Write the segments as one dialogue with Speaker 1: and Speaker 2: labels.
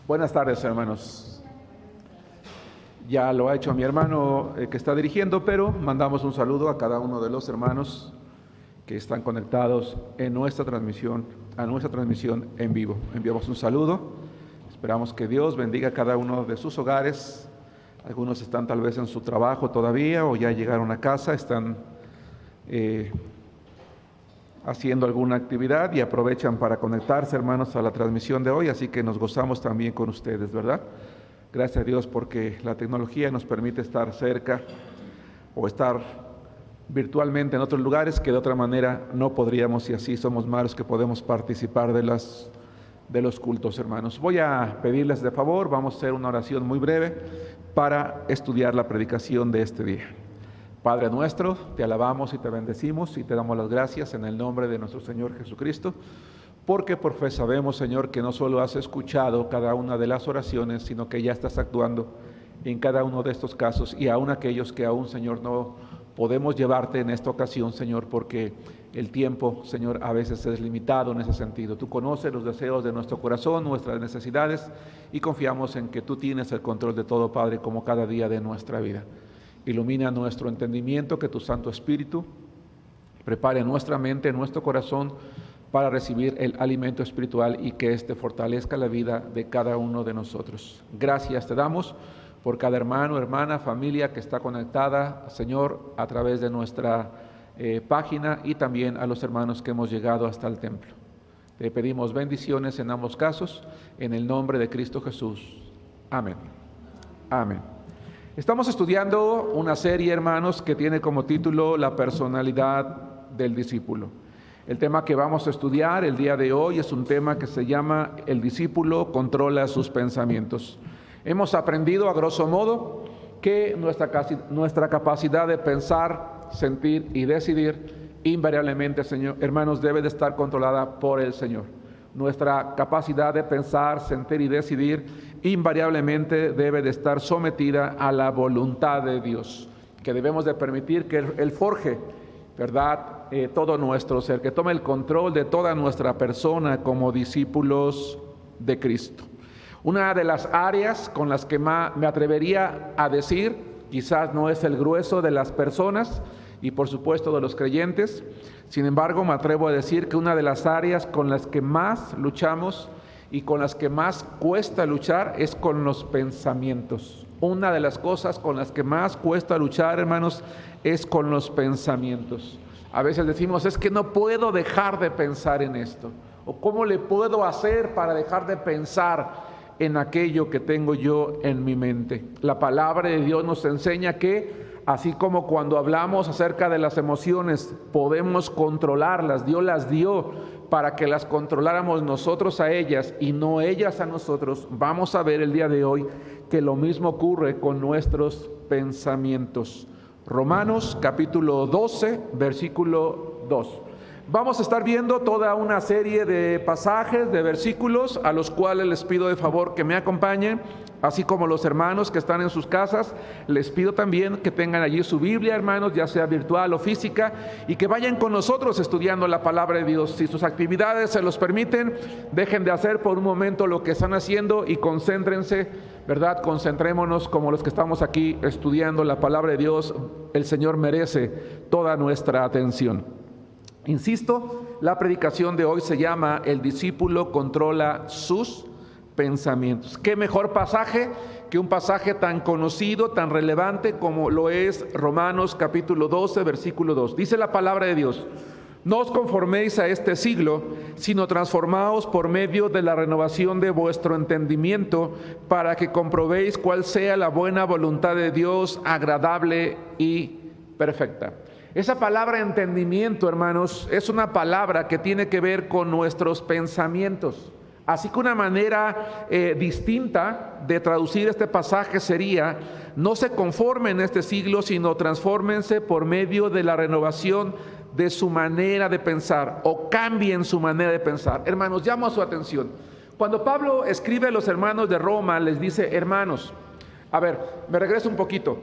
Speaker 1: Buenas tardes, hermanos. Ya lo ha hecho mi hermano que está dirigiendo, pero mandamos un saludo a cada uno de los hermanos que están conectados en nuestra transmisión, en vivo. Enviamos un saludo. Esperamos que Dios bendiga a cada uno de sus hogares. Algunos están tal vez en su trabajo todavía o ya llegaron a casa, están haciendo alguna actividad y aprovechan para conectarse, hermanos, a la transmisión de hoy, así que nos gozamos también con ustedes, ¿verdad? Gracias a Dios porque la tecnología nos permite estar cerca o estar virtualmente en otros lugares que de otra manera no podríamos, y así somos malos que podemos participar de los cultos, hermanos. Voy a pedirles de favor, vamos a hacer una oración muy breve para estudiar la predicación de este día. Padre nuestro, te alabamos y te bendecimos y te damos las gracias en el nombre de nuestro Señor Jesucristo, porque por fe sabemos, Señor, que no solo has escuchado cada una de las oraciones, sino que ya estás actuando en cada uno de estos casos y aún aquellos que aún, Señor, no podemos llevarte en esta ocasión, Señor, porque el tiempo, Señor, a veces es limitado en ese sentido. Tú conoces los deseos de nuestro corazón, nuestras necesidades, y confiamos en que tú tienes el control de todo, Padre, como cada día de nuestra vida. Ilumina nuestro entendimiento, que tu Santo Espíritu prepare nuestra mente, nuestro corazón para recibir el alimento espiritual y que éste fortalezca la vida de cada uno de nosotros. Gracias te damos por cada hermano, hermana, familia que está conectada, Señor, a través de nuestra página, y también a los hermanos que hemos llegado hasta el templo. Te pedimos bendiciones en ambos casos, en el nombre de Cristo Jesús. Amén. Amén. Estamos estudiando una serie, hermanos, que tiene como título La personalidad del discípulo. El tema que vamos a estudiar el día de hoy es un tema que se llama El discípulo controla sus pensamientos. Hemos aprendido a grosso modo que nuestra capacidad de pensar, sentir y decidir invariablemente, hermanos, debe de estar controlada por el Señor. Nuestra capacidad de pensar, sentir y decidir invariablemente debe de estar sometida a la voluntad de Dios, que debemos de permitir que Él forje, ¿verdad?, todo nuestro ser, que tome el control de toda nuestra persona como discípulos de Cristo. Una de las áreas con las que más me atrevería a decir, quizás no es el grueso de las personas y por supuesto de los creyentes, sin embargo me atrevo a decir que una de las áreas con las que más luchamos y con las que más cuesta luchar es con los pensamientos. Una de las cosas con las que más cuesta luchar, hermanos, es con los pensamientos. A veces decimos, es que no puedo dejar de pensar en esto, o ¿cómo le puedo hacer para dejar de pensar en aquello que tengo yo en mi mente? La palabra de Dios nos enseña que así como cuando hablamos acerca de las emociones podemos controlarlas, Dios las dio para que las controláramos nosotros a ellas y no ellas a nosotros, vamos a ver el día de hoy que lo mismo ocurre con nuestros pensamientos. Romanos capítulo 12, versículo 2. Vamos a estar viendo toda una serie de pasajes, de versículos, a los cuales les pido de favor que me acompañen, así como los hermanos que están en sus casas. Les pido también que tengan allí su Biblia, hermanos, ya sea virtual o física, y que vayan con nosotros estudiando la palabra de Dios. Si sus actividades se los permiten, dejen de hacer por un momento lo que están haciendo y concéntrense, ¿verdad? Concentrémonos como los que estamos aquí estudiando la palabra de Dios. El Señor merece toda nuestra atención. Insisto, la predicación de hoy se llama El discípulo controla sus pensamientos. ¿Qué mejor pasaje que un pasaje tan conocido, tan relevante como lo es Romanos capítulo 12, versículo 2? Dice la palabra de Dios: no os conforméis a este siglo, sino transformaos por medio de la renovación de vuestro entendimiento, para que comprobéis cuál sea la buena voluntad de Dios, agradable y perfecta. Esa palabra entendimiento, hermanos, es una palabra que tiene que ver con nuestros pensamientos. Así que una manera distinta de traducir este pasaje sería: no se conformen en este siglo, sino transfórmense por medio de la renovación de su manera de pensar, o cambien su manera de pensar. Hermanos, llamo a su atención. Cuando Pablo escribe a los hermanos de Roma, les dice: hermanos, a ver, me regreso un poquito.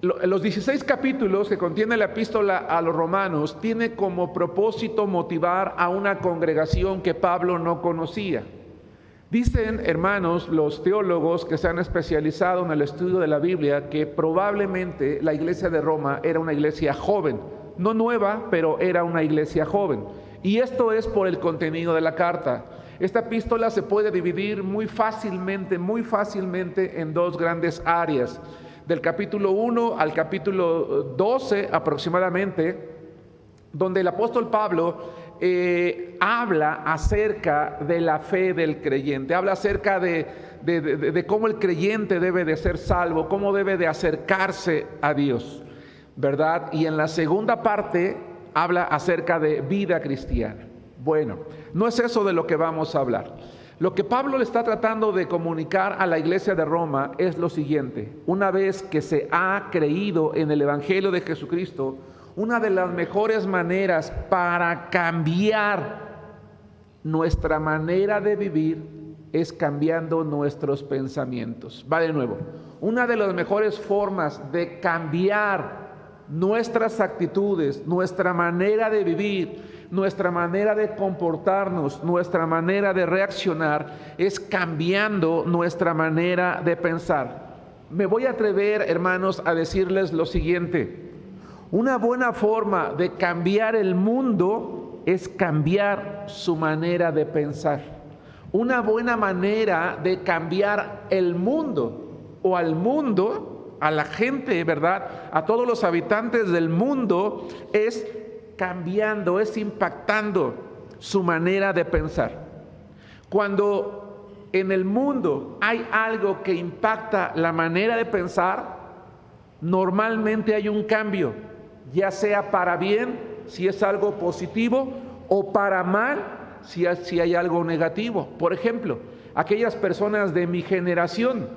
Speaker 1: Los 16 capítulos que contiene la epístola a los romanos tiene como propósito motivar a una congregación que Pablo no conocía. Dicen, hermanos, los teólogos que se han especializado en el estudio de la Biblia, que probablemente la iglesia de Roma era una iglesia joven, no nueva, pero era una iglesia joven. Y esto es por el contenido de la carta. Esta epístola se puede dividir muy fácilmente en dos grandes áreas. Del capítulo 1 al capítulo 12 aproximadamente, donde el apóstol Pablo habla acerca de la fe del creyente, habla acerca de cómo el creyente debe de ser salvo, cómo debe de acercarse a Dios, ¿verdad? Y en la segunda parte habla acerca de vida cristiana. Bueno, no es eso de lo que vamos a hablar. Lo que Pablo le está tratando de comunicar a la iglesia de Roma es lo siguiente: una vez que se ha creído en el Evangelio de Jesucristo, una de las mejores maneras para cambiar nuestra manera de vivir es cambiando nuestros pensamientos. Va de nuevo. Una de las mejores formas de cambiar nuestras actitudes, nuestra manera de vivir, nuestra manera de comportarnos, nuestra manera de reaccionar, es cambiando nuestra manera de pensar. Me voy a atrever, hermanos, a decirles lo siguiente: una buena forma de cambiar el mundo es cambiar su manera de pensar. Una buena manera de cambiar el mundo o al mundo, a la gente, ¿verdad? A todos los habitantes del mundo, es cambiando, es impactando su manera de pensar. Cuando en el mundo hay algo que impacta la manera de pensar, normalmente hay un cambio, ya sea para bien, si es algo positivo, o para mal, si hay algo negativo. Por ejemplo, aquellas personas de mi generación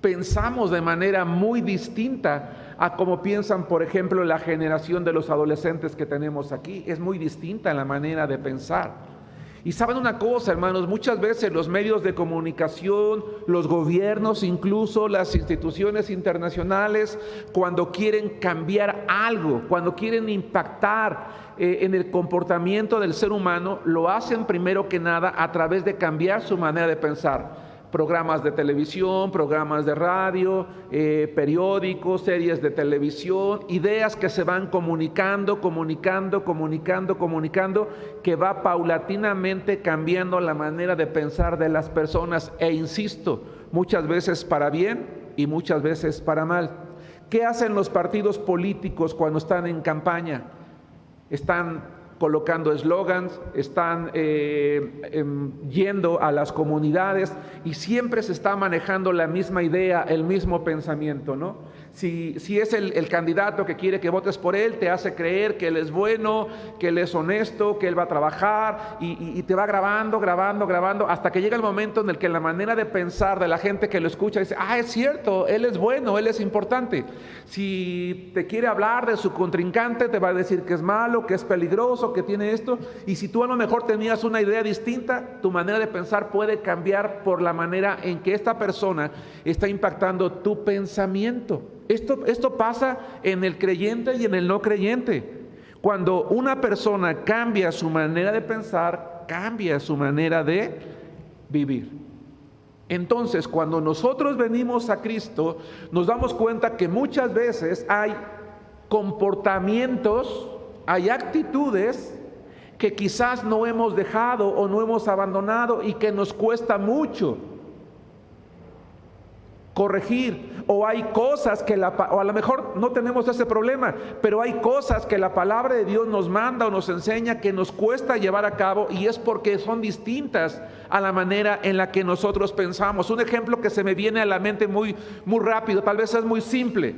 Speaker 1: pensamos de manera muy distinta a como piensan, por ejemplo, la generación de los adolescentes que tenemos aquí. Es muy distinta la manera de pensar. Y saben una cosa, hermanos, muchas veces los medios de comunicación, los gobiernos, incluso las instituciones internacionales, cuando quieren cambiar algo, cuando quieren impactar en el comportamiento del ser humano, lo hacen primero que nada a través de cambiar su manera de pensar. Programas de televisión, programas de radio, periódicos, series de televisión, ideas que se van comunicando, que va paulatinamente cambiando la manera de pensar de las personas, e insisto, muchas veces para bien y muchas veces para mal. ¿Qué hacen los partidos políticos cuando están en campaña? Están colocando eslogans, están yendo a las comunidades y siempre se está manejando la misma idea, el mismo pensamiento, ¿no? Si es el candidato que quiere que votes por él, te hace creer que él es bueno, que él es honesto, que él va a trabajar y te va grabando, hasta que llega el momento en el que la manera de pensar de la gente que lo escucha dice: ah, es cierto, él es bueno, él es importante. Si te quiere hablar de su contrincante, te va a decir que es malo, que es peligroso, que tiene esto. Y si tú a lo mejor tenías una idea distinta, tu manera de pensar puede cambiar por la manera en que esta persona está impactando tu pensamiento. Esto pasa en el creyente y en el no creyente. Cuando una persona cambia su manera de pensar, cambia su manera de vivir. Entonces, cuando nosotros venimos a Cristo, nos damos cuenta que muchas veces hay comportamientos, hay actitudes que quizás no hemos dejado o no hemos abandonado y que nos cuesta mucho corregir, o hay cosas que o a lo mejor no tenemos ese problema, pero hay cosas que la palabra de Dios nos manda o nos enseña que nos cuesta llevar a cabo, y es porque son distintas a la manera en la que nosotros pensamos. Un ejemplo que se me viene a la mente muy rápido, tal vez es muy simple: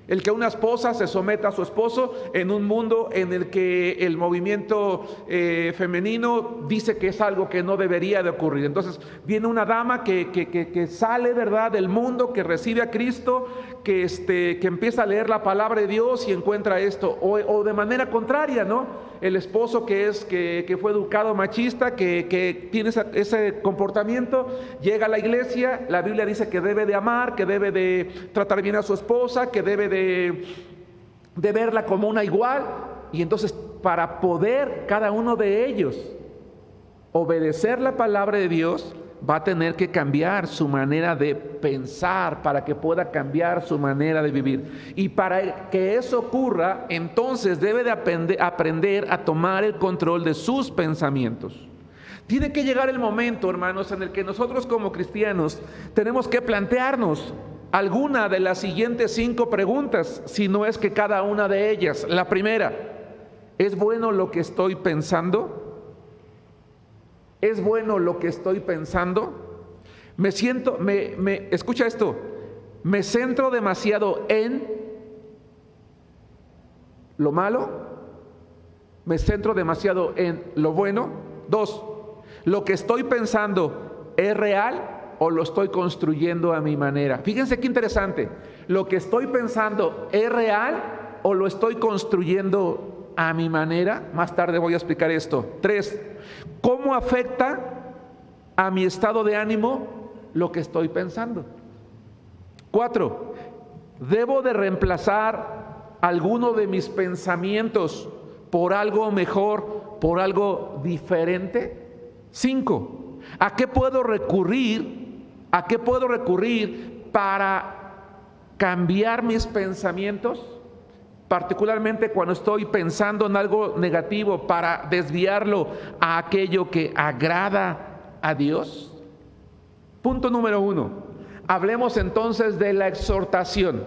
Speaker 1: el que una esposa se someta a su esposo en un mundo en el que el movimiento femenino dice que es algo que no debería de ocurrir. Entonces viene una dama que sale, ¿verdad?, del mundo, que recibe a Cristo, que empieza a leer la palabra de Dios y encuentra esto. O de manera contraria, ¿no? El esposo que fue educado machista, que tiene ese comportamiento, llega a la iglesia. La Biblia dice que debe de amar, que debe de tratar bien a su esposa, que debe de verla como una igual. Y entonces, para poder cada uno de ellos obedecer la palabra de Dios, va a tener que cambiar su manera de pensar para que pueda cambiar su manera de vivir. Y para que eso ocurra, entonces debe de aprender a tomar el control de sus pensamientos. Tiene que llegar el momento, hermanos, en el que nosotros como cristianos tenemos que plantearnos alguna de las siguientes 5 preguntas, si no es que cada una de ellas. La primera, ¿es bueno lo que estoy pensando? ¿Es bueno lo que estoy pensando? Escucha esto, ¿me centro demasiado en lo malo? ¿Me centro demasiado en lo bueno? 2, ¿lo que estoy pensando es real o lo estoy construyendo a mi manera? Fíjense qué interesante, ¿lo que estoy pensando es real o lo estoy construyendo a mi manera? Más tarde voy a explicar esto. 3, ¿cómo afecta a mi estado de ánimo lo que estoy pensando? 4, ¿debo de reemplazar alguno de mis pensamientos por algo mejor, por algo diferente? 5, ¿a qué puedo recurrir? ¿A qué puedo recurrir para cambiar mis pensamientos? Particularmente cuando estoy pensando en algo negativo, para desviarlo a aquello que agrada a Dios. Punto número 1. Hablemos entonces de la exhortación.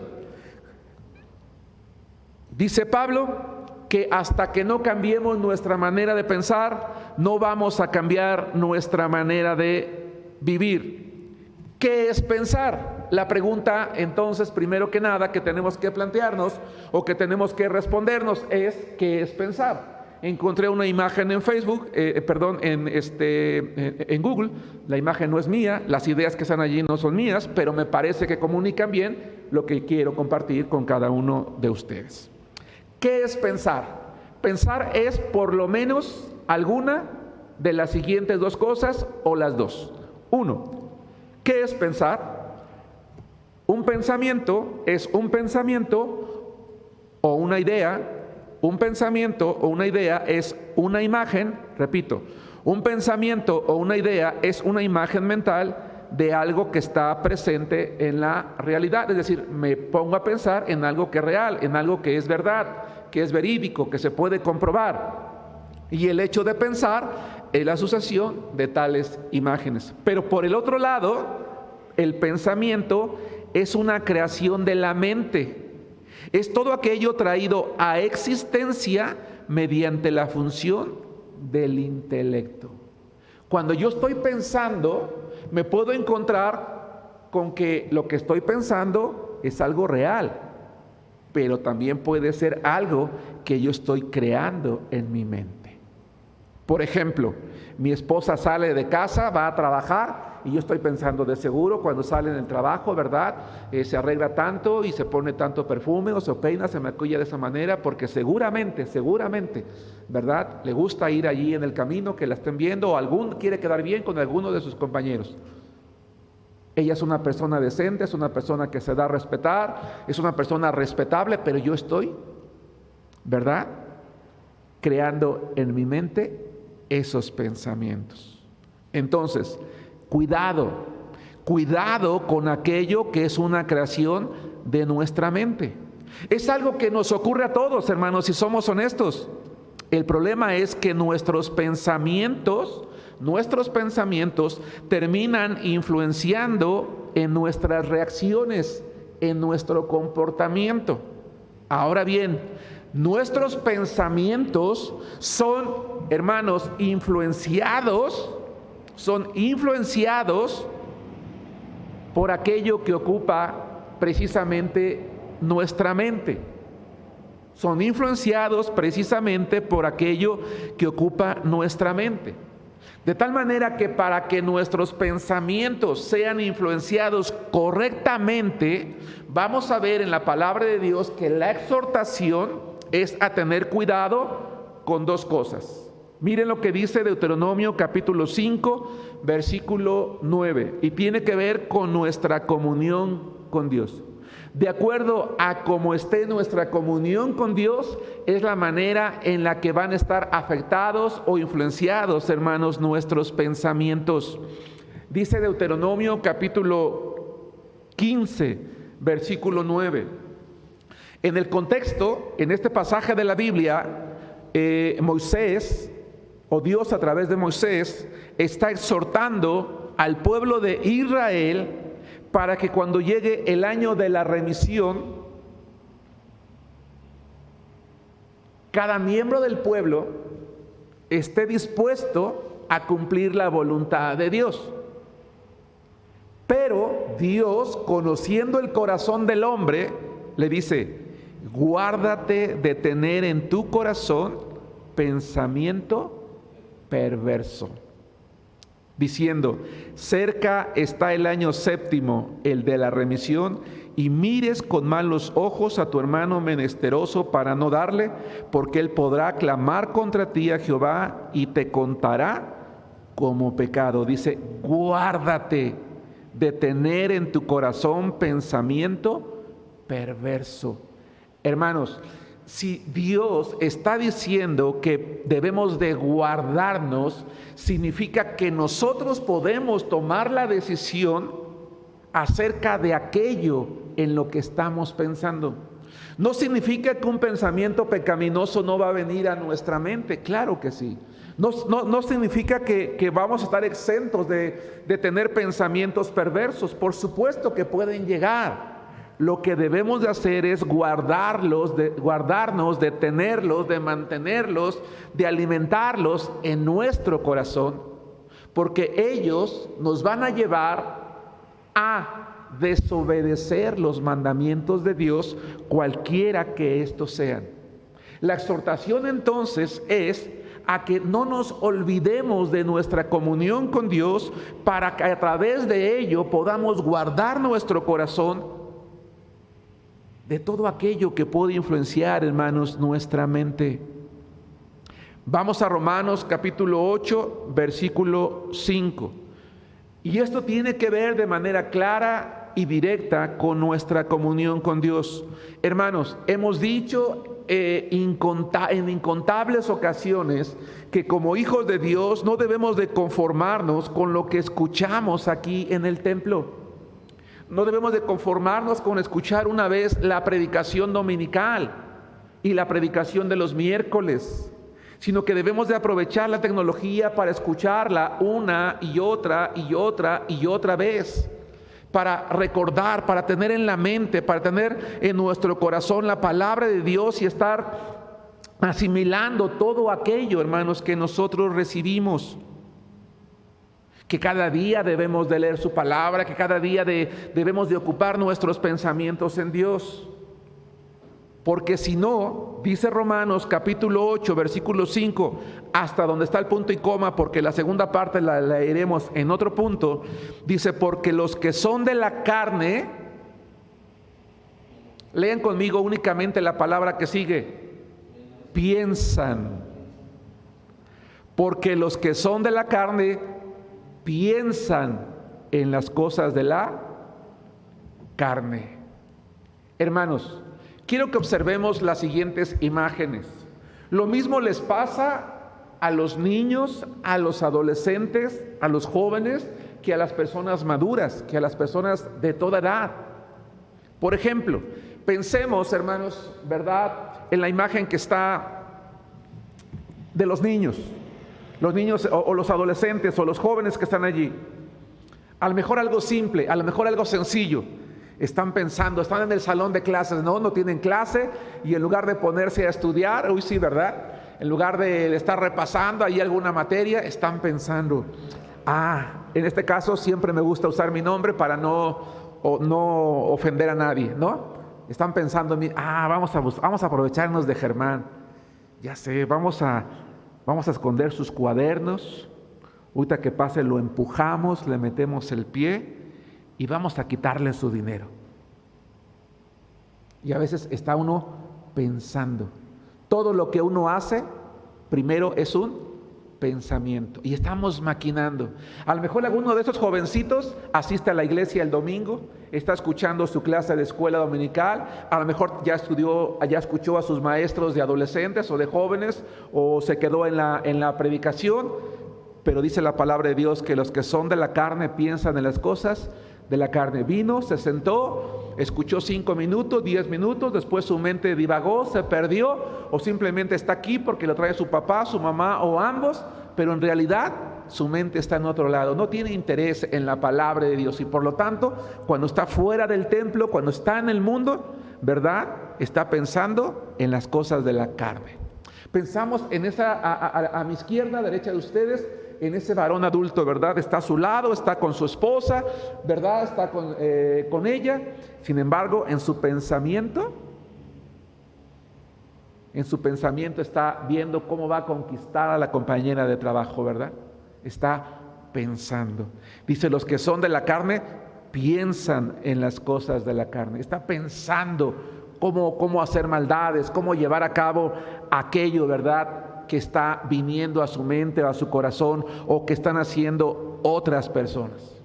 Speaker 1: Dice Pablo que hasta que no cambiemos nuestra manera de pensar, no vamos a cambiar nuestra manera de vivir. ¿Qué es pensar? La pregunta entonces, primero que nada, que tenemos que plantearnos o que tenemos que respondernos es: ¿qué es pensar? Encontré una imagen en Facebook, en Google. La imagen no es mía, las ideas que están allí no son mías, pero me parece que comunican bien lo que quiero compartir con cada uno de ustedes. ¿Qué es pensar? Pensar es por lo menos alguna de las siguientes 2 cosas o las 2. 1, ¿qué es pensar? Un pensamiento es un pensamiento o una idea. Un pensamiento o una idea es una imagen, repito, un pensamiento o una idea es una imagen mental de algo que está presente en la realidad. Es decir, me pongo a pensar en algo que es real, en algo que es verdad, que es verídico, que se puede comprobar. Y el hecho de pensar es la asociación de tales imágenes. Pero por el otro lado, el pensamiento es una creación de la mente. Es todo aquello traído a existencia mediante la función del intelecto. Cuando yo estoy pensando, me puedo encontrar con que lo que estoy pensando es algo real, pero también puede ser algo que yo estoy creando en mi mente. Por ejemplo, mi esposa sale de casa, va a trabajar, y yo estoy pensando, de seguro cuando sale del trabajo, ¿verdad? Se arregla tanto y se pone tanto perfume o se peina, se maquilla de esa manera, porque seguramente, ¿verdad? Le gusta ir allí en el camino, que la estén viendo, o quiere quedar bien con alguno de sus compañeros. Ella es una persona decente, es una persona que se da a respetar, es una persona respetable, pero yo estoy, ¿verdad?, creando en mi mente esos pensamientos. Entonces, cuidado con aquello que es una creación de nuestra mente. Es algo que nos ocurre a todos, hermanos, si somos honestos. El problema es que nuestros pensamientos terminan influenciando en nuestras reacciones, en nuestro comportamiento. Ahora bien, nuestros pensamientos son, hermanos, influenciados por aquello que ocupa precisamente nuestra mente. Son influenciados precisamente por aquello que ocupa nuestra mente. De tal manera que para que nuestros pensamientos sean influenciados correctamente, vamos a ver en la palabra de Dios que la exhortación es a tener cuidado con 2 cosas. Miren lo que dice Deuteronomio capítulo 5, versículo 9, y tiene que ver con nuestra comunión con Dios. De acuerdo a cómo esté nuestra comunión con Dios, es la manera en la que van a estar afectados o influenciados, hermanos, nuestros pensamientos. Dice Deuteronomio capítulo 15, versículo 9. En el contexto, en este pasaje de la Biblia, Moisés, o Dios a través de Moisés, está exhortando al pueblo de Israel para que cuando llegue el año de la remisión, cada miembro del pueblo esté dispuesto a cumplir la voluntad de Dios. Pero Dios, conociendo el corazón del hombre, le dice: guárdate de tener en tu corazón pensamiento perverso, diciendo: cerca está el año séptimo, el de la remisión, y mires con malos ojos a tu hermano menesteroso para no darle, porque él podrá clamar contra ti a Jehová y te contará como pecado. Dice: guárdate de tener en tu corazón pensamiento perverso. Hermanos, si Dios está diciendo que debemos de guardarnos, significa que nosotros podemos tomar la decisión acerca de aquello en lo que estamos pensando. No significa que un pensamiento pecaminoso no va a venir a nuestra mente, claro que sí. No significa que vamos a estar exentos de tener pensamientos perversos, por supuesto que pueden llegar. Lo que debemos de hacer es guardarnos, de tenerlos, de mantenerlos, de alimentarlos en nuestro corazón, porque ellos nos van a llevar a desobedecer los mandamientos de Dios, cualquiera que estos sean. La exhortación entonces es a que no nos olvidemos de nuestra comunión con Dios, para que a través de ello podamos guardar nuestro corazón de todo aquello que puede influenciar, hermanos, nuestra mente. Vamos a Romanos capítulo 8, versículo 5. Y esto tiene que ver de manera clara y directa con nuestra comunión con Dios. Hermanos, hemos dicho en incontables ocasiones que como hijos de Dios no debemos de conformarnos con lo que escuchamos aquí en el templo. No debemos de conformarnos con escuchar una vez la predicación dominical y la predicación de los miércoles, sino que debemos de aprovechar la tecnología para escucharla una y otra y otra y otra vez, para recordar, para tener en la mente, para tener en nuestro corazón la palabra de Dios y estar asimilando todo aquello, hermanos, que nosotros recibimos. Que cada día debemos de leer su palabra, que cada día debemos de ocupar nuestros pensamientos en Dios. Porque si no, dice Romanos capítulo 8, versículo 5, hasta donde está el punto y coma, porque la segunda parte la leeremos en otro punto, dice: porque los que son de la carne, lean conmigo únicamente la palabra que sigue, piensan. Porque los que son de la carne piensan en las cosas de la carne. Hermanos, quiero que observemos las siguientes imágenes. Lo mismo les pasa a los niños, a los adolescentes, a los jóvenes, que a las personas maduras, que a las personas de toda edad. Por ejemplo, pensemos, hermanos, ¿verdad?, en la imagen que está de los niños o los adolescentes o los jóvenes que están allí. A lo mejor algo simple, a lo mejor algo sencillo. Están pensando, están en el salón de clases, no tienen clase, y en lugar de ponerse a estudiar, uy sí, ¿verdad?, en lugar de estar repasando ahí alguna materia, están pensando, en este caso siempre me gusta usar mi nombre para no ofender a nadie, ¿no? Están pensando, vamos a aprovecharnos de Germán, ya sé, vamos a esconder sus cuadernos, ahorita que pase lo empujamos, le metemos el pie y vamos a quitarle su dinero. Y a veces está uno pensando, todo lo que uno hace primero es un pensamiento, y estamos maquinando. A lo mejor alguno de esos jovencitos asiste a la iglesia el domingo, está escuchando su clase de escuela dominical, a lo mejor ya escuchó a sus maestros de adolescentes o de jóvenes, o se quedó en la predicación, pero dice la palabra de Dios que los que son de la carne piensan en las cosas de la carne. Vino, se sentó, escuchó 5 minutos, 10 minutos, después su mente divagó, se perdió, o simplemente está aquí porque lo trae su papá, su mamá o ambos, pero en realidad su mente está en otro lado, no tiene interés en la palabra de Dios, y por lo tanto, cuando está fuera del templo, cuando está en el mundo, ¿verdad?, está pensando en las cosas de la carne. Pensamos en a mi izquierda, derecha de ustedes, en ese varón adulto, ¿verdad? Está a su lado, está con su esposa, ¿verdad? Está con ella. Sin embargo, en su pensamiento está viendo cómo va a conquistar a la compañera de trabajo, ¿verdad? Está pensando. Dice, los que son de la carne piensan en las cosas de la carne. Está pensando cómo hacer maldades, cómo llevar a cabo aquello, ¿verdad?, que está viniendo a su mente o a su corazón, o que están haciendo otras personas.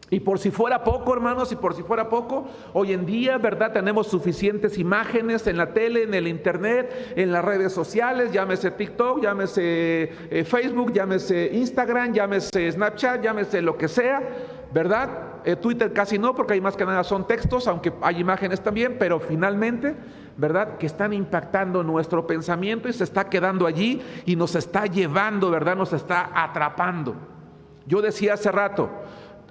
Speaker 1: Y por si fuera poco, hermanos, y por si fuera poco, hoy en día, ¿verdad?, tenemos suficientes imágenes en la tele, en el internet, en las redes sociales, llámese TikTok, llámese Facebook, llámese Instagram, llámese Snapchat, llámese lo que sea, ¿verdad? Twitter casi no, porque ahí más que nada son textos, aunque hay imágenes también, pero finalmente, ¿verdad?, que están impactando nuestro pensamiento y se está quedando allí y nos está llevando, ¿verdad?, nos está atrapando. Yo decía hace rato,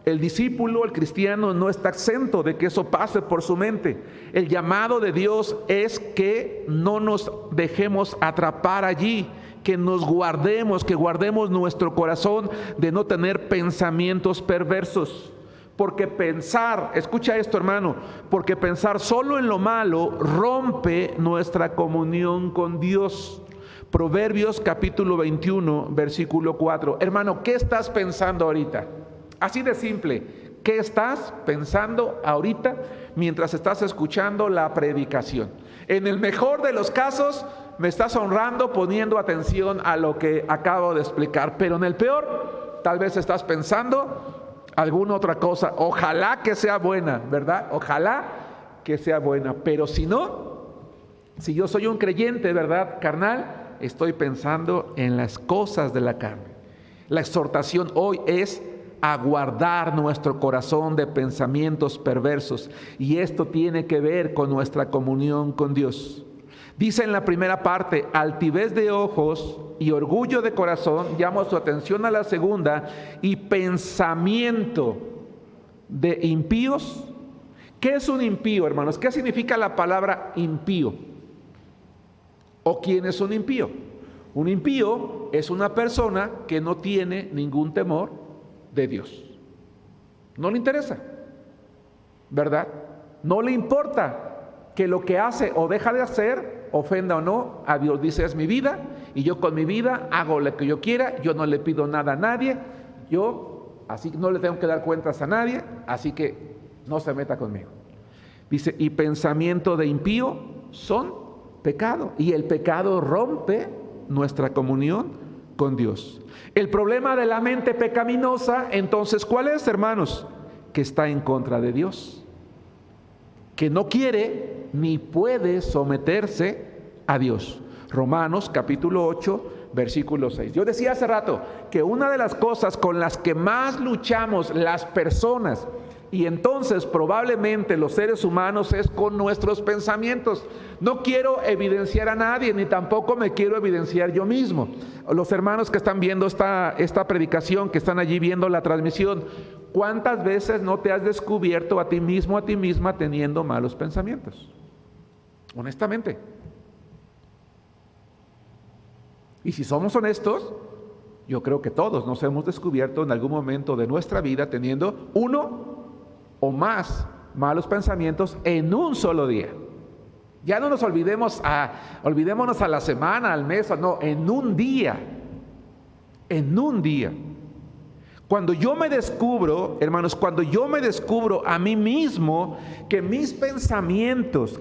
Speaker 1: el discípulo, el cristiano, no está exento de que eso pase por su mente. El llamado de Dios es que no nos dejemos atrapar allí, que nos guardemos, que guardemos nuestro corazón de no tener pensamientos perversos. Porque pensar, escucha esto, hermano, porque pensar solo en lo malo rompe nuestra comunión con Dios. Proverbios capítulo 21, versículo 4. Hermano, ¿qué estás pensando ahorita? Así de simple, ¿qué estás pensando ahorita mientras estás escuchando la predicación? En el mejor de los casos, me estás honrando poniendo atención a lo que acabo de explicar, pero en el peor, tal vez estás pensando alguna otra cosa. Ojalá que sea buena, ¿verdad? Ojalá que sea buena, pero si no, si yo soy un creyente, ¿verdad?, carnal, estoy pensando en las cosas de la carne. La exhortación hoy es a guardar nuestro corazón de pensamientos perversos, y esto tiene que ver con nuestra comunión con Dios. Dice en la primera parte, altivez de ojos y orgullo de corazón. Llamo su atención a la segunda, y pensamiento de impíos. ¿Qué es un impío, hermanos? ¿Qué significa la palabra impío? ¿O quién es un impío? Un impío es una persona que no tiene ningún temor de Dios. No le interesa, ¿verdad? No le importa que lo que hace o deja de hacer ofenda o no a Dios. Dice, es mi vida y yo con mi vida hago lo que yo quiera, yo no le pido nada a nadie, yo así no le tengo que dar cuentas a nadie, así que no se meta conmigo. Dice, y pensamiento de impío son pecado, y el pecado rompe nuestra comunión con Dios. El problema de la mente pecaminosa, entonces, ¿cuál es, hermanos? Que está en contra de Dios, que no quiere ni puede someterse a Dios. Romanos capítulo 8, versículo 6. Yo decía hace rato que una de las cosas con las que más luchamos las personas, y entonces probablemente los seres humanos, es con nuestros pensamientos. No quiero evidenciar a nadie, ni tampoco me quiero evidenciar yo mismo. Los hermanos que están viendo esta predicación, que están allí viendo la transmisión, ¿cuántas veces no te has descubierto a ti mismo, a ti misma, teniendo malos pensamientos? Honestamente. Y si somos honestos, yo creo que todos nos hemos descubierto en algún momento de nuestra vida teniendo uno o más malos pensamientos en un solo día. Ya no nos olvidémonos a la semana, al mes, no, en un día. En un día. Cuando yo me descubro, hermanos, cuando yo me descubro a mí mismo que mis pensamientos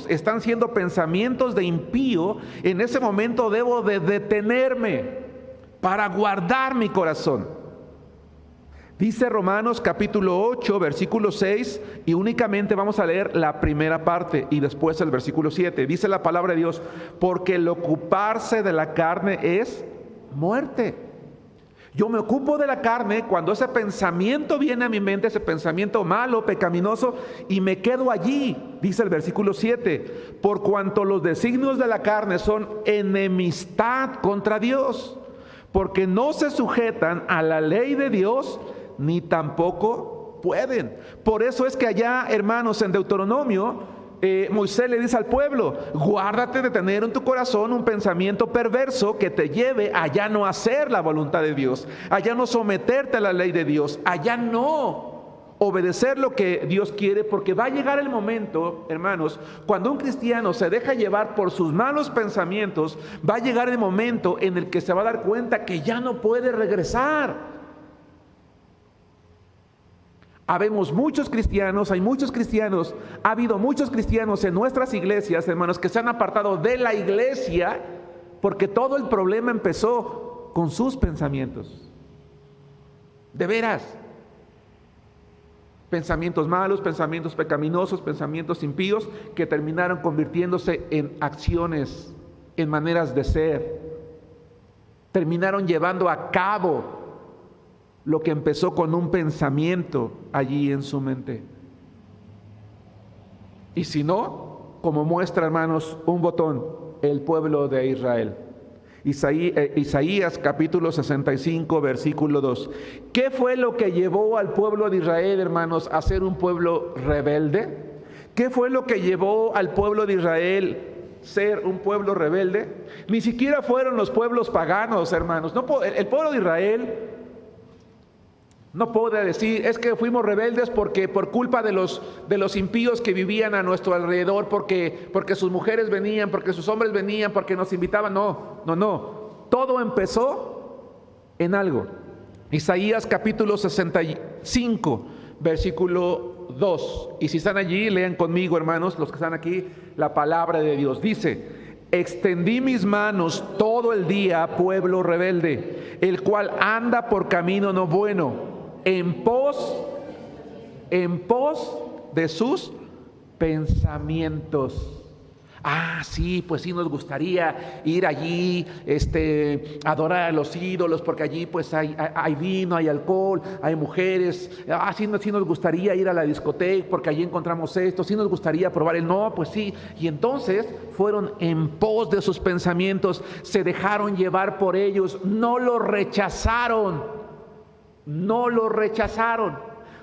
Speaker 1: están siendo pensamientos de impío, en ese momento debo de detenerme para guardar mi corazón. Dice Romanos capítulo 8, versículo 6, y únicamente vamos a leer la primera parte y después el versículo 7. Dice la palabra de Dios: porque el ocuparse de la carne es muerte. Yo me ocupo de la carne cuando ese pensamiento viene a mi mente, ese pensamiento malo, pecaminoso, y me quedo allí. Dice el versículo 7, por cuanto los designios de la carne son enemistad contra Dios, porque no se sujetan a la ley de Dios, ni tampoco pueden. Por eso es que allá, hermanos, en Deuteronomio, Moisés le dice al pueblo: guárdate de tener en tu corazón un pensamiento perverso que te lleve a ya no hacer la voluntad de Dios, a ya no someterte a la ley de Dios, a ya no obedecer lo que Dios quiere, porque va a llegar el momento, hermanos, cuando un cristiano se deja llevar por sus malos pensamientos, va a llegar el momento en el que se va a dar cuenta que ya no puede regresar. Habemos muchos cristianos, hay muchos cristianos, ha habido muchos cristianos en nuestras iglesias, hermanos, que se han apartado de la iglesia porque todo el problema empezó con sus pensamientos. De veras. Pensamientos malos, pensamientos pecaminosos, pensamientos impíos que terminaron convirtiéndose en acciones, en maneras de ser. Terminaron llevando a cabo lo que empezó con un pensamiento allí en su mente. Y si no, como muestra, hermanos, un botón, el pueblo de Israel. Isaías capítulo 65, versículo 2. ¿Qué fue lo que llevó al pueblo de Israel, hermanos, a ser un pueblo rebelde? ¿Qué fue lo que llevó al pueblo de Israel ser un pueblo rebelde? Ni siquiera fueron los pueblos paganos, hermanos. El pueblo de Israel no puede decir: es que fuimos rebeldes porque por culpa de los impíos que vivían a nuestro alrededor, porque sus mujeres venían, porque sus hombres venían, porque nos invitaban. No. Todo empezó en algo. Isaías capítulo 65, versículo 2. Y si están allí, lean conmigo, hermanos, los que están aquí, la palabra de Dios. Dice: extendí mis manos todo el día a pueblo rebelde, el cual anda por camino no bueno, en pos de sus pensamientos. Sí, pues sí nos gustaría ir allí, adorar a los ídolos, porque allí pues hay vino, hay alcohol, hay mujeres. Sí nos gustaría ir a la discoteca, porque allí encontramos esto. Sí nos gustaría probar el pues sí. Y entonces fueron en pos de sus pensamientos, se dejaron llevar por ellos, no lo rechazaron.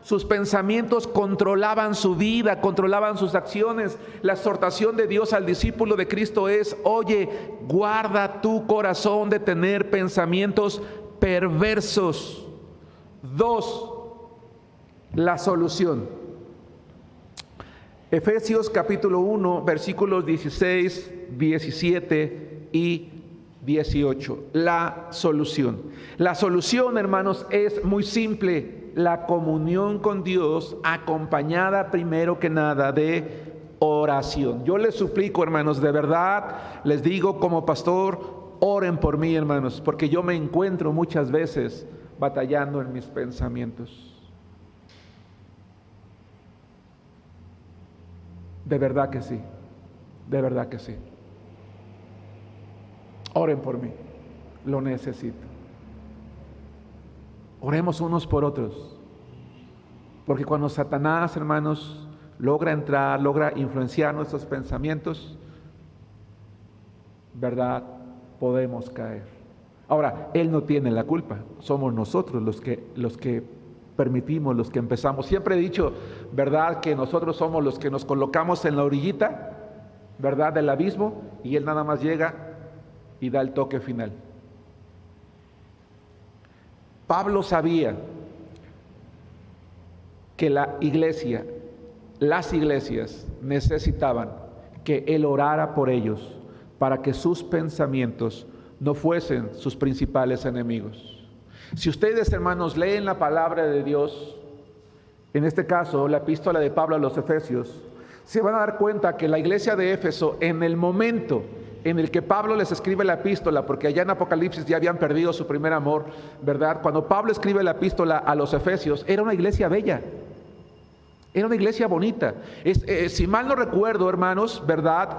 Speaker 1: Sus pensamientos controlaban su vida, controlaban sus acciones. La exhortación de Dios al discípulo de Cristo es: oye, guarda tu corazón de tener pensamientos perversos. 2. La solución. Efesios capítulo 1, versículos 16, 17 y 18. La solución. La solución, hermanos, es muy simple: la comunión con Dios, acompañada primero que nada de oración. Yo les suplico, hermanos, de verdad, les digo como pastor, oren por mí, hermanos, porque yo me encuentro muchas veces batallando en mis pensamientos. De verdad que sí, de verdad que sí. Oren por mí, lo necesito. Oremos unos por otros, porque cuando Satanás, hermanos, logra entrar, logra influenciar nuestros pensamientos, ¿verdad? Podemos caer. Ahora, él no tiene la culpa, somos nosotros los que permitimos, los que empezamos. Siempre he dicho, ¿verdad?, que nosotros somos los que nos colocamos en la orillita, ¿verdad?, del abismo, y él nada más llega y da el toque final. Pablo sabía que la iglesia, las iglesias necesitaban que él orara por ellos para que sus pensamientos no fuesen sus principales enemigos. Si ustedes, hermanos, leen la palabra de Dios, en este caso la epístola de Pablo a los Efesios, se van a dar cuenta que la iglesia de Éfeso, en el momento en el que Pablo les escribe la epístola, porque allá en Apocalipsis ya habían perdido su primer amor, ¿verdad? Cuando Pablo escribe la epístola a los Efesios, era una iglesia bella. Era una iglesia bonita. Si mal no recuerdo, hermanos, ¿verdad?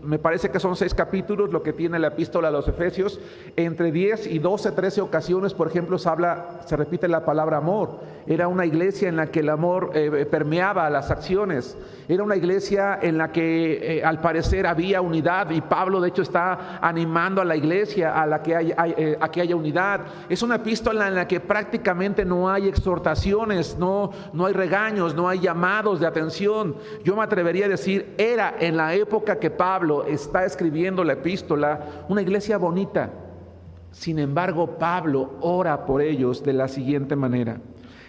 Speaker 1: Me parece que son 6 capítulos lo que tiene la epístola a los Efesios. Entre 10 y 12, 13 ocasiones, por ejemplo, se repite la palabra amor. Era una iglesia en la que el amor permeaba las acciones. Era una iglesia en la que al parecer había unidad, y Pablo de hecho está animando a la iglesia a que haya unidad. Es una epístola en la que prácticamente no hay exhortaciones, no hay regaños, no hay llamados de atención. Yo me atrevería a decir, era en la época que Pablo está escribiendo la epístola una iglesia bonita. Sin embargo, Pablo ora por ellos de la siguiente manera.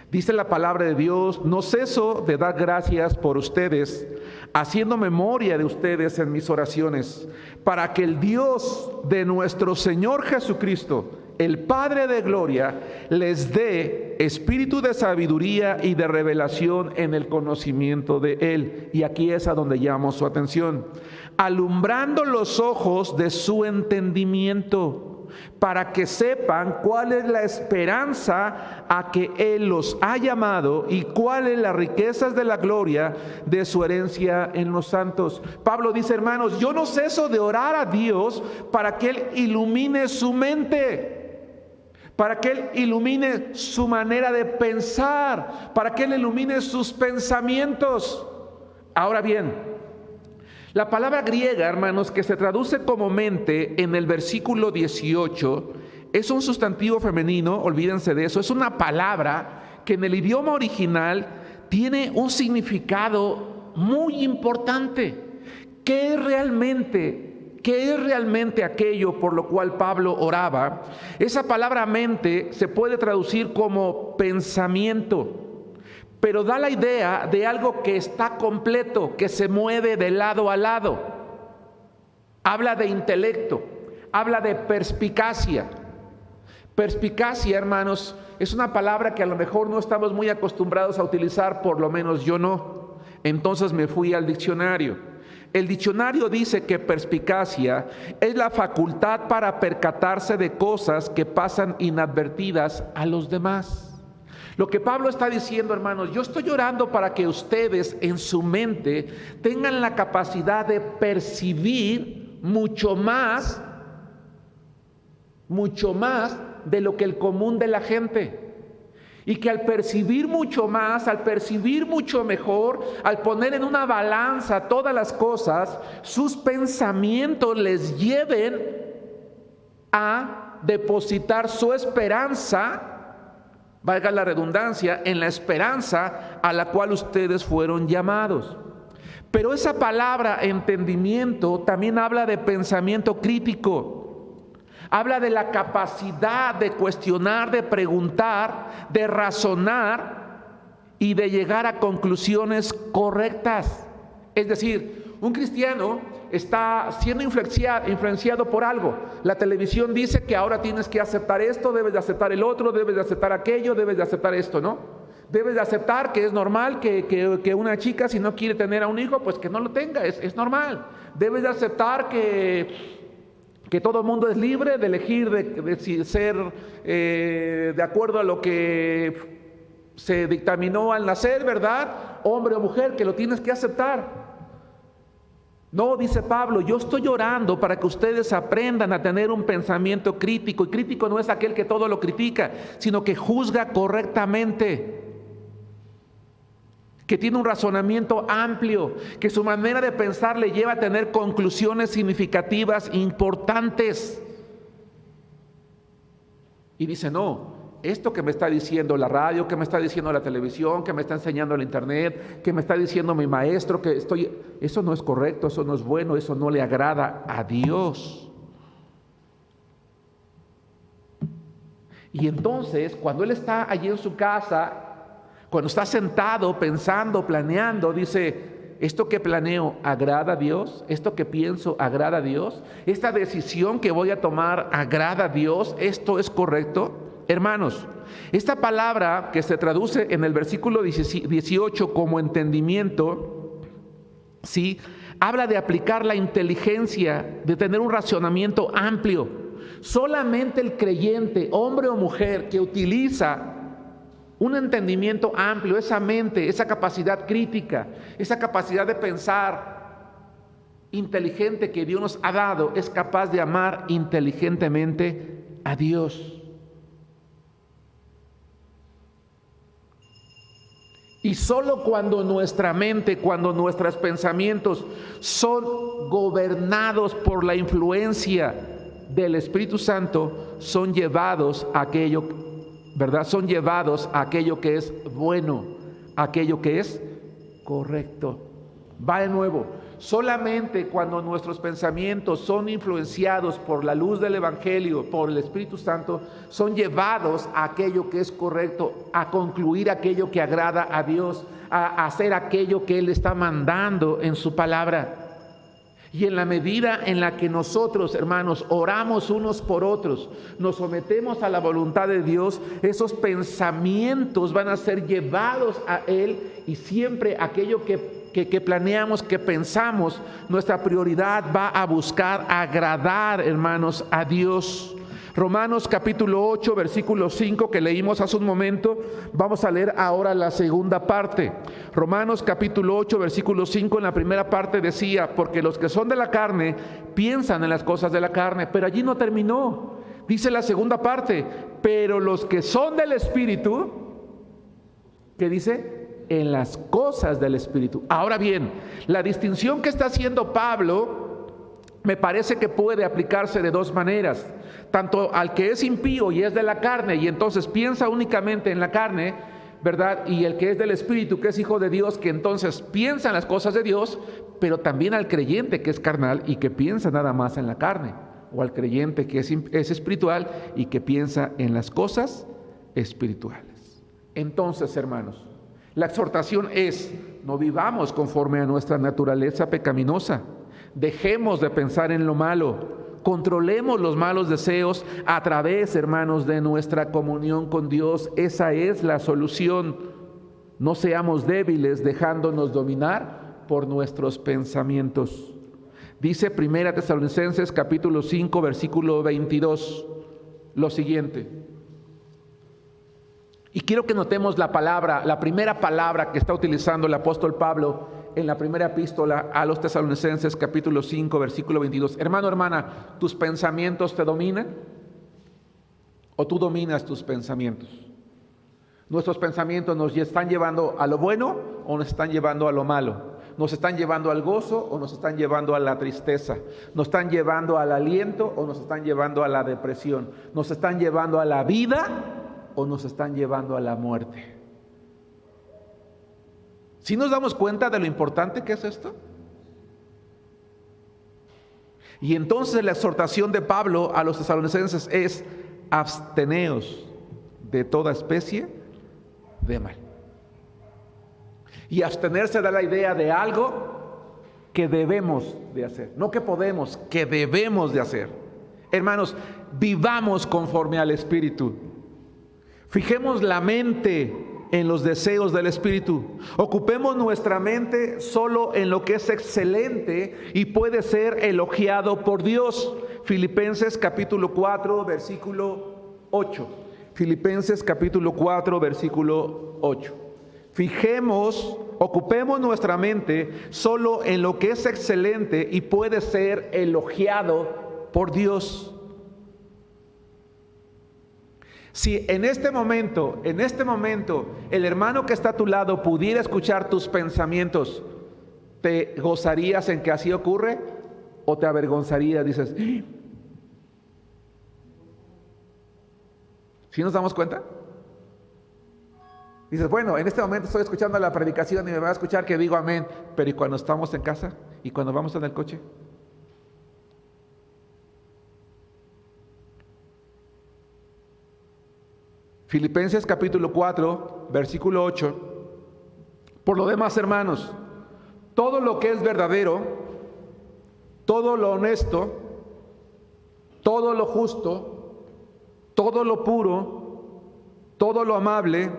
Speaker 1: Dice la palabra de Dios: no ceso de dar gracias por ustedes, haciendo memoria de ustedes en mis oraciones, para que el Dios de nuestro Señor Jesucristo, el Padre de gloria, les dé espíritu de sabiduría y de revelación en el conocimiento de Él. Y aquí es a donde llamo su atención. Alumbrando los ojos de su entendimiento, para que sepan cuál es la esperanza a que Él los ha llamado y cuáles las riquezas de la gloria de su herencia en los santos. Pablo dice, hermanos, yo no ceso de orar a Dios para que Él ilumine su mente, para que Él ilumine su manera de pensar, para que Él ilumine sus pensamientos. Ahora bien, la palabra griega, hermanos, que se traduce como mente en el versículo 18, es un sustantivo femenino, olvídense de eso. Es una palabra que en el idioma original tiene un significado muy importante. ¿Qué es realmente aquello por lo cual Pablo oraba? Esa palabra mente se puede traducir como pensamiento, pero da la idea de algo que está completo, que se mueve de lado a lado. Habla de intelecto, habla de perspicacia. Perspicacia, hermanos, es una palabra que a lo mejor no estamos muy acostumbrados a utilizar, por lo menos yo no. Entonces me fui al diccionario. El diccionario dice que perspicacia es la facultad para percatarse de cosas que pasan inadvertidas a los demás. Lo que Pablo está diciendo, hermanos, yo estoy orando para que ustedes en su mente tengan la capacidad de percibir mucho más de lo que el común de la gente. Y que al percibir mucho más, al percibir mucho mejor, al poner en una balanza todas las cosas, sus pensamientos les lleven a depositar su esperanza, valga la redundancia, en la esperanza a la cual ustedes fueron llamados. Pero esa palabra entendimiento también habla de pensamiento crítico. Habla de la capacidad de cuestionar, de preguntar, de razonar y de llegar a conclusiones correctas. Es decir, un cristiano está siendo influenciado por algo. La televisión dice que ahora tienes que aceptar esto, debes de aceptar el otro, debes de aceptar aquello, debes de aceptar esto, ¿no? Debes de aceptar que es normal que una chica, si no quiere tener a un hijo, pues que no lo tenga, es normal. Debes de aceptar que todo el mundo es libre de elegir de ser de acuerdo a lo que se dictaminó al nacer, ¿verdad? Hombre o mujer, que lo tienes que aceptar. No, dice Pablo, yo estoy orando para que ustedes aprendan a tener un pensamiento crítico. Y crítico no es aquel que todo lo critica, sino que juzga correctamente, que tiene un razonamiento amplio, que su manera de pensar le lleva a tener conclusiones significativas, importantes. Y dice, no, esto que me está diciendo la radio, que me está diciendo la televisión, que me está enseñando el internet, que me está diciendo mi maestro, eso no es correcto, eso no es bueno, eso no le agrada a Dios. Y entonces, cuando él está allí en su casa, cuando está sentado, pensando, planeando, dice, ¿esto que planeo agrada a Dios? ¿Esto que pienso agrada a Dios? ¿Esta decisión que voy a tomar agrada a Dios? ¿Esto es correcto? Hermanos, esta palabra que se traduce en el versículo 18 como entendimiento, ¿sí?, habla de aplicar la inteligencia, de tener un racionamiento amplio. Solamente el creyente, hombre o mujer, que utiliza un entendimiento amplio, esa mente, esa capacidad crítica, esa capacidad de pensar inteligente que Dios nos ha dado, es capaz de amar inteligentemente a Dios. Y solo cuando nuestra mente, cuando nuestros pensamientos son gobernados por la influencia del Espíritu Santo, son llevados a aquello, ¿verdad? Son llevados a aquello que es bueno, a aquello que es correcto. Va de nuevo. Solamente cuando nuestros pensamientos son influenciados por la luz del Evangelio, por el Espíritu Santo, son llevados a aquello que es correcto, a concluir aquello que agrada a Dios, a hacer aquello que Él está mandando en su palabra. Y en la medida en la que nosotros, hermanos, oramos unos por otros, nos sometemos a la voluntad de Dios, esos pensamientos van a ser llevados a Él, y siempre aquello que planeamos, que pensamos, nuestra prioridad va a buscar agradar, hermanos, a Dios. Romanos capítulo 8, versículo 5, que leímos hace un momento, vamos a leer ahora la segunda parte. Romanos capítulo 8, versículo 5, en la primera parte decía: porque los que son de la carne piensan en las cosas de la carne, pero allí no terminó. Dice la segunda parte: pero los que son del Espíritu, ¿qué dice? En las cosas del Espíritu. Ahora bien, la distinción que está haciendo Pablo me parece que puede aplicarse de dos maneras. Tanto al que es impío y es de la carne, y entonces piensa únicamente en la carne, ¿verdad? Y el que es del Espíritu, que es hijo de Dios, que entonces piensa en las cosas de Dios, pero también al creyente que es carnal y que piensa nada más en la carne, o al creyente que es espiritual y que piensa en las cosas espirituales. Entonces, hermanos, la exhortación es: no vivamos conforme a nuestra naturaleza pecaminosa. Dejemos de pensar en lo malo. Controlemos los malos deseos a través, hermanos, de nuestra comunión con Dios. Esa es la solución. No seamos débiles dejándonos dominar por nuestros pensamientos. Dice 1 Tesalonicenses capítulo 5, versículo 22, lo siguiente. Y quiero que notemos la primera palabra que está utilizando el apóstol Pablo en la primera epístola a los Tesalonicenses, capítulo 5, versículo 22. Hermano, hermana, ¿tus pensamientos te dominan? ¿O tú dominas tus pensamientos? ¿Nuestros pensamientos nos están llevando a lo bueno o nos están llevando a lo malo? ¿Nos están llevando al gozo o nos están llevando a la tristeza? ¿Nos están llevando al aliento o nos están llevando a la depresión? ¿Nos están llevando a la vida o nos están llevando a la muerte? ¿Sí nos damos cuenta de lo importante que es esto? Y entonces la exhortación de Pablo a los tesalonicenses es: absteneos de toda especie de mal. Y abstenerse da la idea de algo que debemos de hacer, no que podemos, que debemos de hacer. Hermanos, vivamos conforme al Espíritu. Fijemos la mente en los deseos del Espíritu. Ocupemos nuestra mente solo en lo que es excelente y puede ser elogiado por Dios. Filipenses capítulo 4, versículo 8. Filipenses capítulo 4, versículo 8. Ocupemos nuestra mente solo en lo que es excelente y puede ser elogiado por Dios. Si en este momento, el hermano que está a tu lado pudiera escuchar tus pensamientos, ¿te gozarías en que así ocurre? ¿O te avergonzarías? Dices, ¿sí nos damos cuenta? Dices, bueno, en este momento estoy escuchando la predicación y me va a escuchar que digo amén, pero ¿y cuando estamos en casa? ¿Y cuando vamos en el coche? Filipenses capítulo 4, versículo 8. Por lo demás, hermanos, todo lo que es verdadero, todo lo honesto, todo lo justo, todo lo puro, todo lo amable,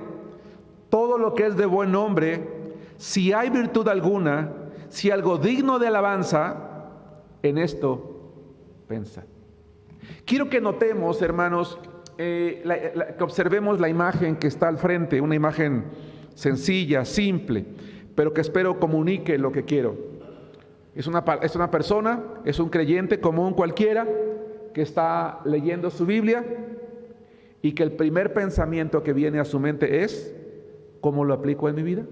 Speaker 1: todo lo que es de buen nombre, si hay virtud alguna, si algo digno de alabanza, en esto pensad. Quiero que notemos, hermanos, que observemos la imagen que está al frente, una imagen sencilla, simple, pero que espero comunique lo que quiero. Es una persona, es un creyente común cualquiera que está leyendo su Biblia y que el primer pensamiento que viene a su mente es: ¿cómo lo aplico en mi vida?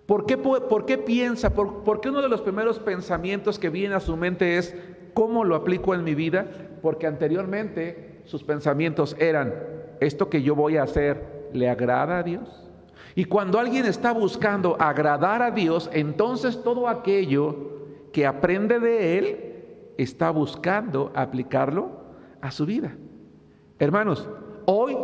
Speaker 1: ¿Por qué piensa? ¿Por qué uno de los primeros pensamientos que viene a su mente es: ¿cómo lo aplico en mi vida? Porque anteriormente sus pensamientos eran: ¿esto que yo voy a hacer le agrada a Dios? Y cuando alguien está buscando agradar a Dios, entonces todo aquello que aprende de Él está buscando aplicarlo a su vida. Hermanos, hoy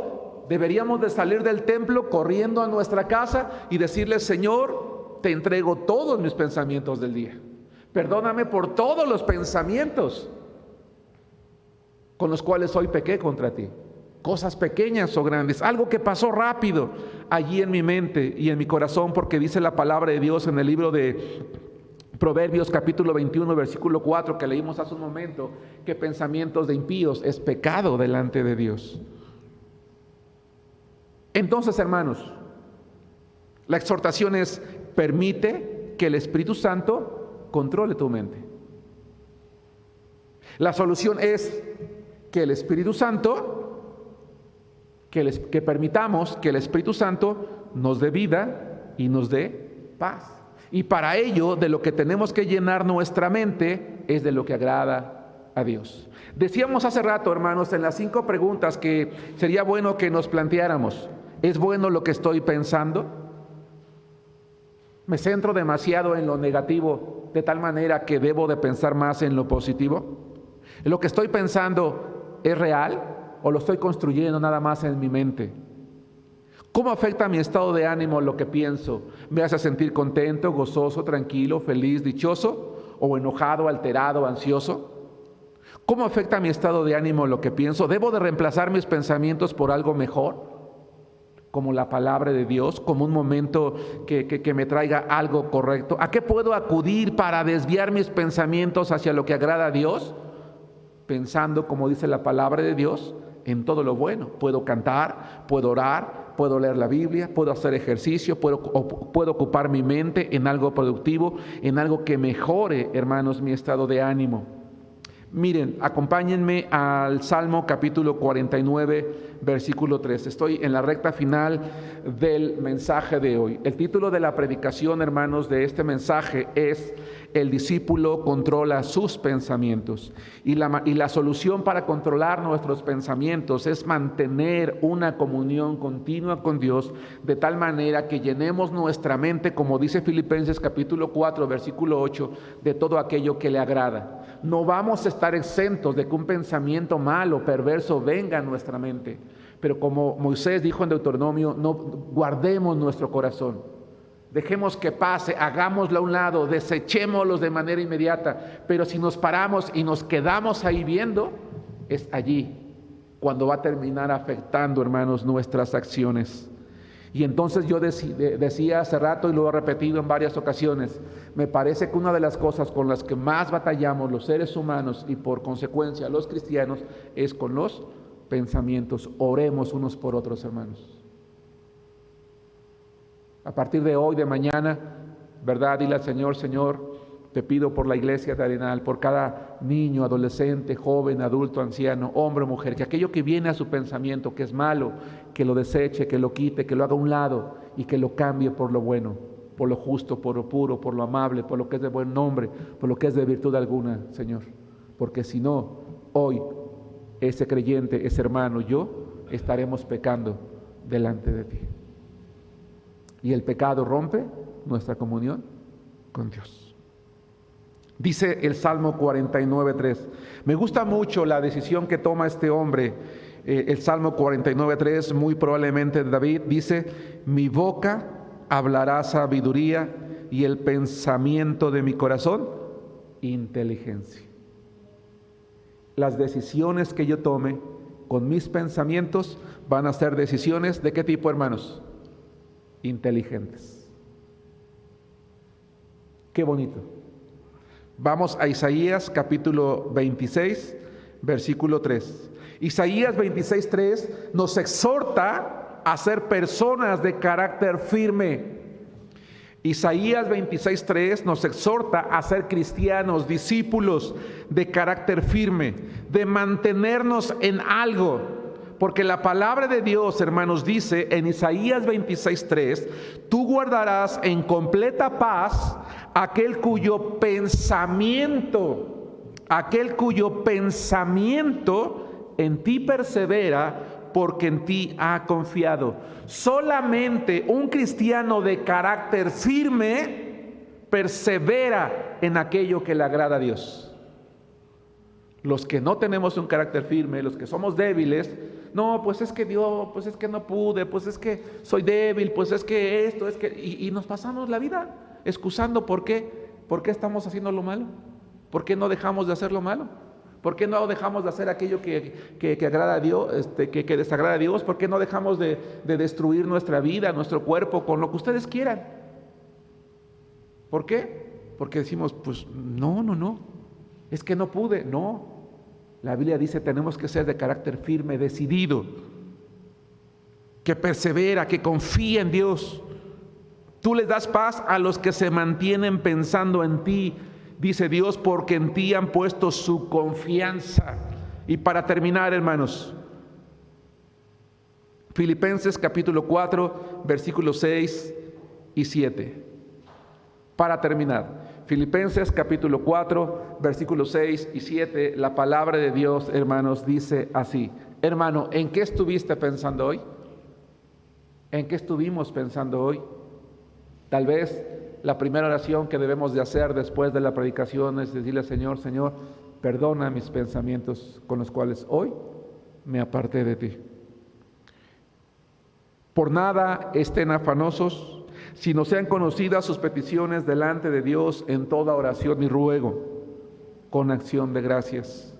Speaker 1: deberíamos de salir del templo corriendo a nuestra casa y decirle: Señor, te entrego todos mis pensamientos del día. Perdóname por todos los pensamientos con los cuales hoy pequé contra ti. Cosas pequeñas o grandes, algo que pasó rápido allí en mi mente y en mi corazón, porque dice la palabra de Dios en el libro de Proverbios capítulo 21, versículo 4, que leímos hace un momento, que pensamientos de impíos es pecado delante de Dios. Entonces, hermanos, la exhortación es: permite que el Espíritu Santo controle tu mente. La solución es que el Espíritu Santo, que permitamos que el Espíritu Santo nos dé vida y nos dé paz. Y para ello, de lo que tenemos que llenar nuestra mente es de lo que agrada a Dios. Decíamos hace rato, hermanos, en las 5 preguntas que sería bueno que nos planteáramos: ¿es bueno lo que estoy pensando? ¿Me centro demasiado en lo negativo de tal manera que debo de pensar más en lo positivo? ¿Lo que estoy pensando es real o lo estoy construyendo nada más en mi mente? ¿Cómo afecta mi estado de ánimo lo que pienso? ¿Me hace sentir contento, gozoso, tranquilo, feliz, dichoso? ¿O enojado, alterado, ansioso? ¿Cómo afecta mi estado de ánimo lo que pienso? ¿Debo de reemplazar mis pensamientos por algo mejor? Como la palabra de Dios, como un momento que me traiga algo correcto. ¿A qué puedo acudir para desviar mis pensamientos hacia lo que agrada a Dios? Pensando, como dice la palabra de Dios, en todo lo bueno. Puedo cantar, puedo orar, puedo leer la Biblia, puedo hacer ejercicio, puedo ocupar mi mente en algo productivo, en algo que mejore, hermanos, mi estado de ánimo. Miren, acompáñenme al Salmo capítulo 49, versículo 3. Estoy en la recta final del mensaje de hoy. El título de la predicación, hermanos, de este mensaje es: el discípulo controla sus pensamientos. Y la solución para controlar nuestros pensamientos es mantener una comunión continua con Dios, de tal manera que llenemos nuestra mente, como dice Filipenses capítulo 4, versículo 8, de todo aquello que le agrada. No vamos a estar exentos de que un pensamiento malo, perverso, venga a nuestra mente. Pero como Moisés dijo en Deuteronomio, no guardemos nuestro corazón. Dejemos que pase, hagámoslo a un lado, desechémoslos de manera inmediata. Pero si nos paramos y nos quedamos ahí viendo, es allí cuando va a terminar afectando, hermanos, nuestras acciones. Y entonces yo decía hace rato, y lo he repetido en varias ocasiones, me parece que una de las cosas con las que más batallamos los seres humanos y por consecuencia los cristianos es con los pensamientos. Oremos unos por otros, hermanos. A partir de hoy, de mañana, ¿verdad? Dile al Señor: Señor, te pido por la iglesia de Arenal, por cada niño, adolescente, joven, adulto, anciano, hombre o mujer, que aquello que viene a su pensamiento, que es malo, que lo deseche, que lo quite, que lo haga a un lado y que lo cambie por lo bueno, por lo justo, por lo puro, por lo amable, por lo que es de buen nombre, por lo que es de virtud alguna, Señor. Porque si no, hoy ese creyente, ese hermano, yo, estaremos pecando delante de ti. Y el pecado rompe nuestra comunión con Dios. Dice el Salmo 49:3. Me gusta mucho la decisión que toma este hombre. El Salmo 49:3, muy probablemente de David, dice: mi boca hablará sabiduría y el pensamiento de mi corazón, inteligencia. Las decisiones que yo tome con mis pensamientos van a ser decisiones ¿de qué tipo, hermanos? Inteligentes. Qué bonito. Vamos a Isaías capítulo 26, versículo 3. Isaías 26, 3 nos exhorta a ser personas de carácter firme. Isaías 26, 3 nos exhorta a ser cristianos, discípulos de carácter firme, de mantenernos en algo. Porque la palabra de Dios, hermanos, dice en Isaías 26, 3, tú guardarás en completa paz aquel cuyo pensamiento en ti persevera, porque en ti ha confiado. Solamente un cristiano de carácter firme persevera en aquello que le agrada a Dios. Los que no tenemos un carácter firme, los que somos débiles, no, pues es que Dios, pues es que no pude, pues es que soy débil, pues es que esto, es que... Y nos pasamos la vida excusando por qué estamos haciendo lo malo, por qué no dejamos de hacer lo malo. ¿Por qué no dejamos de hacer aquello que agrada a Dios, que desagrada a Dios? ¿Por qué no dejamos de destruir nuestra vida, nuestro cuerpo, con lo que ustedes quieran? ¿Por qué? Porque decimos, pues no, es que no pude. No, la Biblia dice tenemos que ser de carácter firme, decidido, que persevera, que confía en Dios. Tú les das paz a los que se mantienen pensando en ti, dice Dios, porque en ti han puesto su confianza. Y para terminar, hermanos, Filipenses capítulo 4, versículos 6 y 7. Para terminar, Filipenses capítulo 4, versículos 6 y 7, la palabra de Dios, hermanos, dice así. Hermano, ¿en qué estuviste pensando hoy? ¿En qué estuvimos pensando hoy? Tal vez la primera oración que debemos de hacer después de la predicación es decirle al Señor, Señor, perdona mis pensamientos con los cuales hoy me aparté de ti. Por nada estén afanosos, sino sean conocidas sus peticiones delante de Dios en toda oración y ruego, con acción de gracias.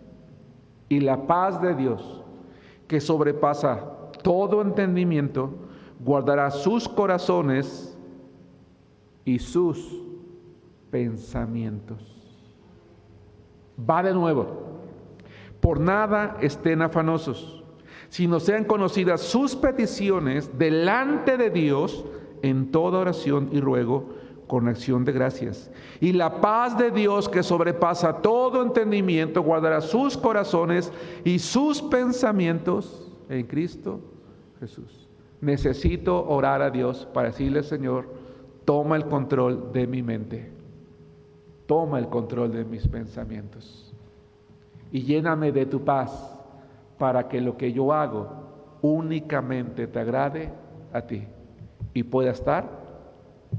Speaker 1: Y la paz de Dios, que sobrepasa todo entendimiento, guardará sus corazones y sus pensamientos. Va de nuevo. Por nada estén afanosos, sino sean conocidas sus peticiones delante de Dios en toda oración y ruego con acción de gracias. Y la paz de Dios, que sobrepasa todo entendimiento, guardará sus corazones y sus pensamientos en Cristo Jesús. Necesito orar a Dios para decirle, Señor, toma el control de mi mente, toma el control de mis pensamientos y lléname de tu paz para que lo que yo hago únicamente te agrade a ti y pueda estar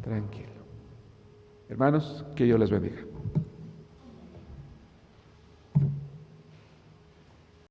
Speaker 1: tranquilo. Hermanos, que Dios les bendiga.